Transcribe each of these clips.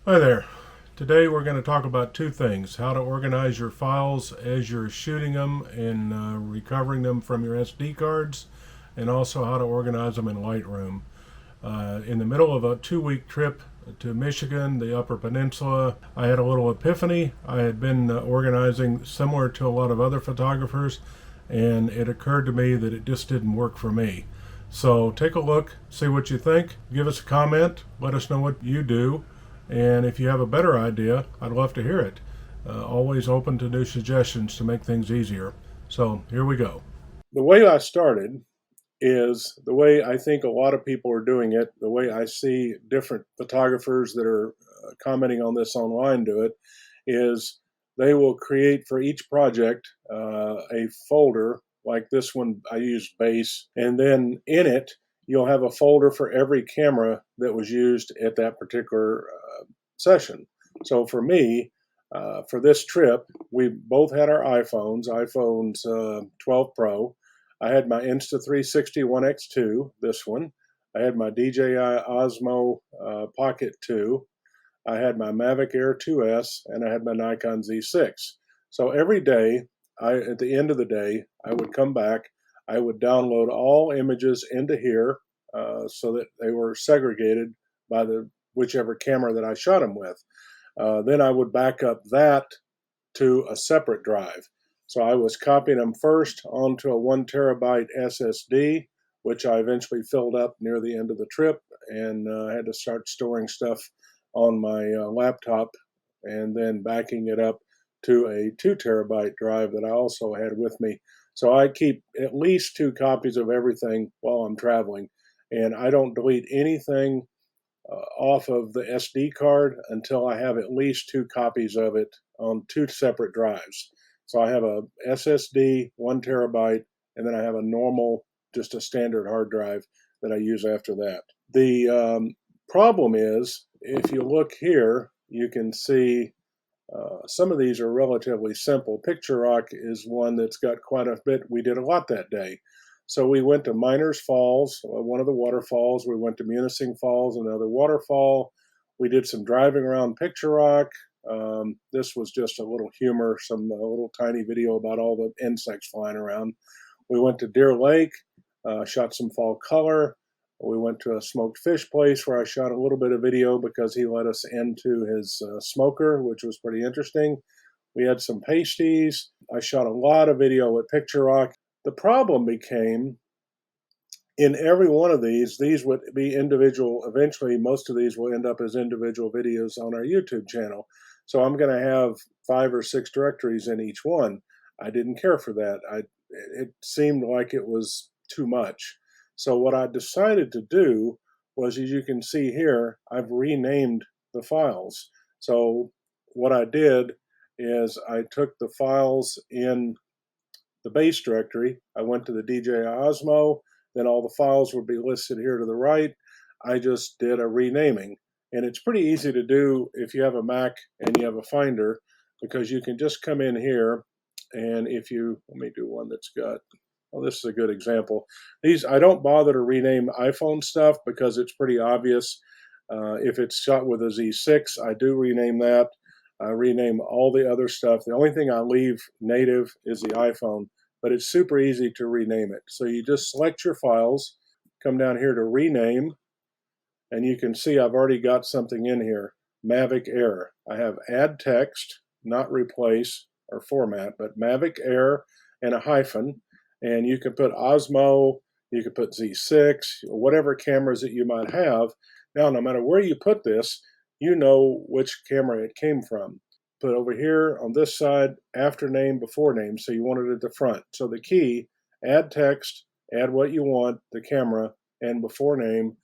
Hi there. Today we're going to talk about two things: how to organize your files as you're shooting them and recovering them from your SD cards, and also how to organize them in Lightroom. In the middle of a 2 week trip to Michigan, the Upper Peninsula, I had a little epiphany. I had been organizing similar to a lot of other photographers, and it occurred to me that it just didn't work for me. So take a look, see what you think, give us a comment, let us know what you do, and if you have a better idea, I'd love to hear it. Always open to new suggestions to make things easier. So here we go. The way I started is the way I think a lot of people are doing it, the way I see different photographers that are commenting on this online do it, is they will create for each project a folder like this one. I use base, and then in it you'll have a folder for every camera that was used at that particular session. So for me, for this trip, we both had our iPhones 12 Pro. I had my Insta360 One X2, this one. I had my DJI Osmo Pocket 2. I had my Mavic Air 2S, and I had my Nikon Z6. So every day, at the end of the day, I would come back. I would download all images into here so that they were segregated by the whichever camera that I shot them with. Then I would back up that to a separate drive. So I was copying them first onto a 1 terabyte SSD, which I eventually filled up near the end of the trip, and had to start storing stuff on my laptop, and then backing it up to a 2 terabyte drive that I also had with me. So I keep at least 2 copies of everything while I'm traveling, and I don't delete anything off of the SD card until I have at least 2 copies of it on two separate drives. So I have a SSD, 1 terabyte, and then I have a normal, just a standard hard drive that I use after that. The problem is, if you look here, you can see some of these are relatively simple. Picture Rock is one that's got quite a bit. We did a lot that day. So we went to Miners Falls, one of the waterfalls. We went to Munising Falls, another waterfall. We did some driving around Picture Rock. This was just a little humor, some little tiny video about all the insects flying around. We went to Deer Lake, shot some fall color. We went to a smoked fish place where I shot a little bit of video because he let us into his smoker, which was pretty interesting. We had some pasties. I shot a lot of video at Picture Rock. The problem became in every one of these would be individual. Eventually, most of these will end up as individual videos on our YouTube channel. So I'm going to have 5 or 6 directories in each one. I didn't care for that. It seemed like it was too much. So what I decided to do was, as you can see here, I've renamed the files. So what I did is I took the files in the base directory. I went to the DJI Osmo, then all the files would be listed here to the right. I just did a renaming. And it's pretty easy to do if you have a Mac and you have a Finder, because you can just come in here, and if you, let me do one that's got, well, this is a good example. These, I don't bother to rename iPhone stuff because it's pretty obvious. If it's shot with a Z6, I do rename that. I rename all the other stuff. The only thing I leave native is the iPhone, but it's super easy to rename it. So you just select your files, come down here to rename, and you can see I've already got something in here, Mavic Air. I have add text, not replace or format, but Mavic Air and a hyphen. And you can put Osmo, you can put Z6, whatever cameras that you might have. Now, no matter where you put this, you know which camera it came from. Put over here on this side, after name, before name, so you want it at the front. So the key, add text, add what you want, the camera, and before name,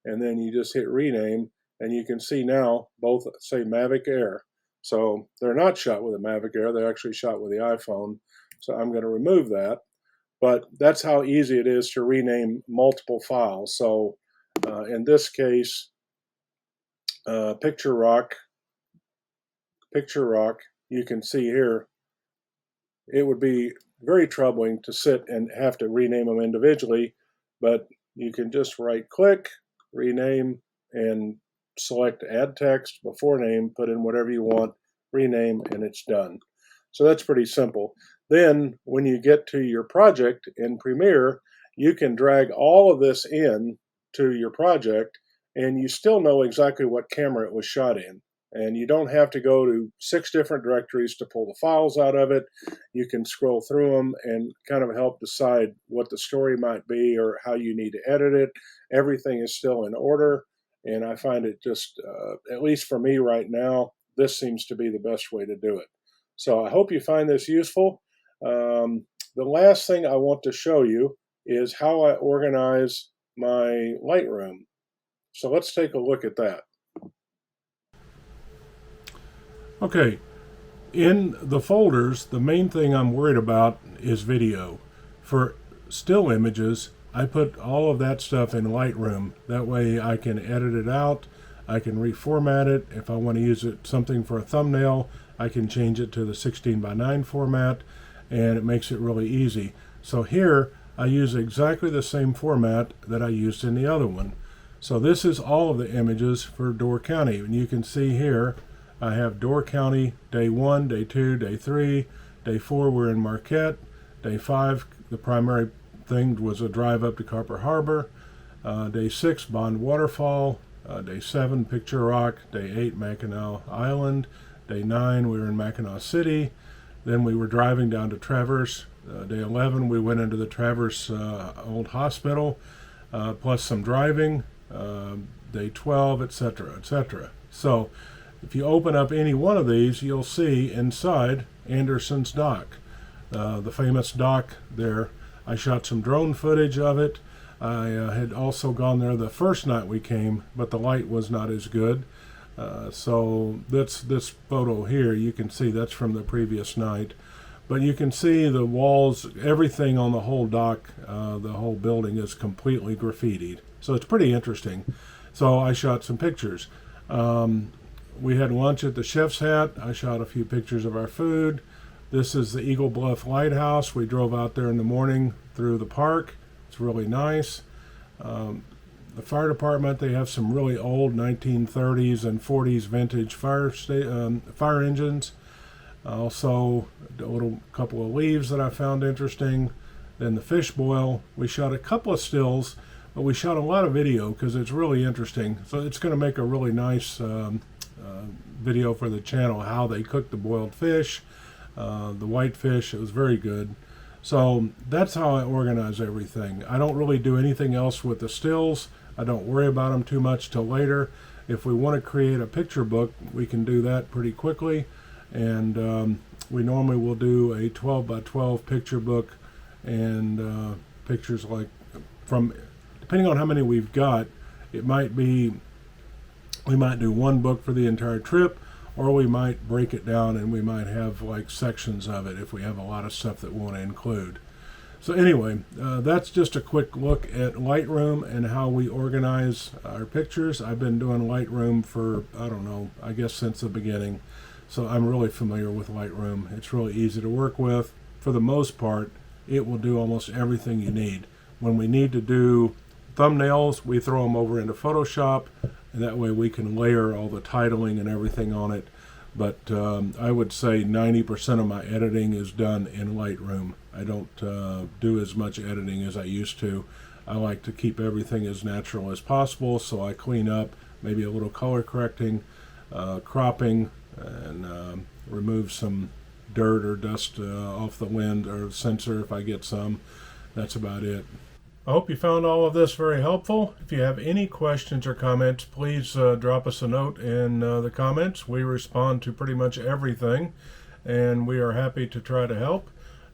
and then you just hit rename, and you can see now both say Mavic Air. So they're not shot with a Mavic Air, they're actually shot with the iPhone. So I'm going to remove that. But that's how easy it is to rename multiple files. So in this case, Picture Rock, you can see here, it would be very troubling to sit and have to rename them individually, but you can just right click, rename, and select add text, before name, put in whatever you want, rename, and it's done. So that's pretty simple. Then when you get to your project in Premiere, you can drag all of this in to your project, and you still know exactly what camera it was shot in. And you don't have to go to 6 different directories to pull the files out of it. You can scroll through them and kind of help decide what the story might be or how you need to edit it. Everything is still in order, and I find it just, at least for me right now, this seems to be the best way to do it. So I hope you find this useful. The last thing I want to show you is how I organize my Lightroom. So let's take a look at that. Okay, in the folders, the main thing I'm worried about is video. For still images, I put all of that stuff in Lightroom. That way I can edit it out, I can reformat it. If I want to use it something for a thumbnail, I can change it to the 16:9 format, and it makes it really easy. So here, I use exactly the same format that I used in the other one. So this is all of the images for Door County, and you can see here, I have Door County, day 1, day 2, day 3, day 4 we're in Marquette, day 5 the primary thing was a drive up to Copper Harbor, day 6 Bond Waterfall, day 7 Picture Rock, day 8 Mackinac Island, day 9 we were in Mackinac City, then we were driving down to Traverse, day 11 we went into the Traverse old hospital, plus some driving, day 12, etc., etc. So if you open up any one of these, you'll see inside Anderson's dock, the famous dock there. I shot some drone footage of it. I had also gone there the first night we came, but the light was not as good. So this photo here, you can see that's from the previous night. But you can see the walls, everything on the whole dock, the whole building is completely graffitied. So it's pretty interesting. So I shot some pictures. We had lunch at the Chef's Hat. I shot a few pictures of our food. This is the Eagle Bluff Lighthouse. We drove out there in the morning through the park. It's really nice. The fire department, they have some really old 1930s and 40s vintage fire engines. Also, a little couple of leaves that I found interesting. Then the fish boil. We shot a couple of stills, but we shot a lot of video because it's really interesting. So it's going to make a really nice video for the channel, how they cook the boiled fish, the white fish. It was very good. So that's how I organize everything. I don't really do anything else with the stills. I don't worry about them too much till later. If we want to create a picture book, we can do that pretty quickly. And we normally will do a 12 by 12 picture book, and pictures like from, depending on how many we've got, it might be, we might do one book for the entire trip, or we might break it down and we might have like sections of it if we have a lot of stuff that we want to include. So anyway, that's just a quick look at Lightroom and how we organize our pictures. I've been doing Lightroom for, I don't know, I guess since the beginning. So I'm really familiar with Lightroom. It's really easy to work with. For the most part, it will do almost everything you need. When we need to do thumbnails, we throw them over into Photoshop, and that way we can layer all the titling and everything on it. But I would say 90% of my editing is done in Lightroom. I don't do as much editing as I used to. I like to keep everything as natural as possible, so I clean up, maybe a little color correcting, cropping, and remove some dirt or dust off the lens or sensor if I get some. That's about it. I hope you found all of this very helpful. If you have any questions or comments, please drop us a note in the comments. We respond to pretty much everything, and we are happy to try to help.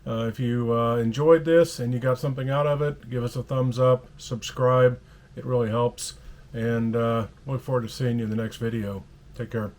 If you enjoyed this and you got something out of it, give us a thumbs up, subscribe. It really helps, and look forward to seeing you in the next video. Take care.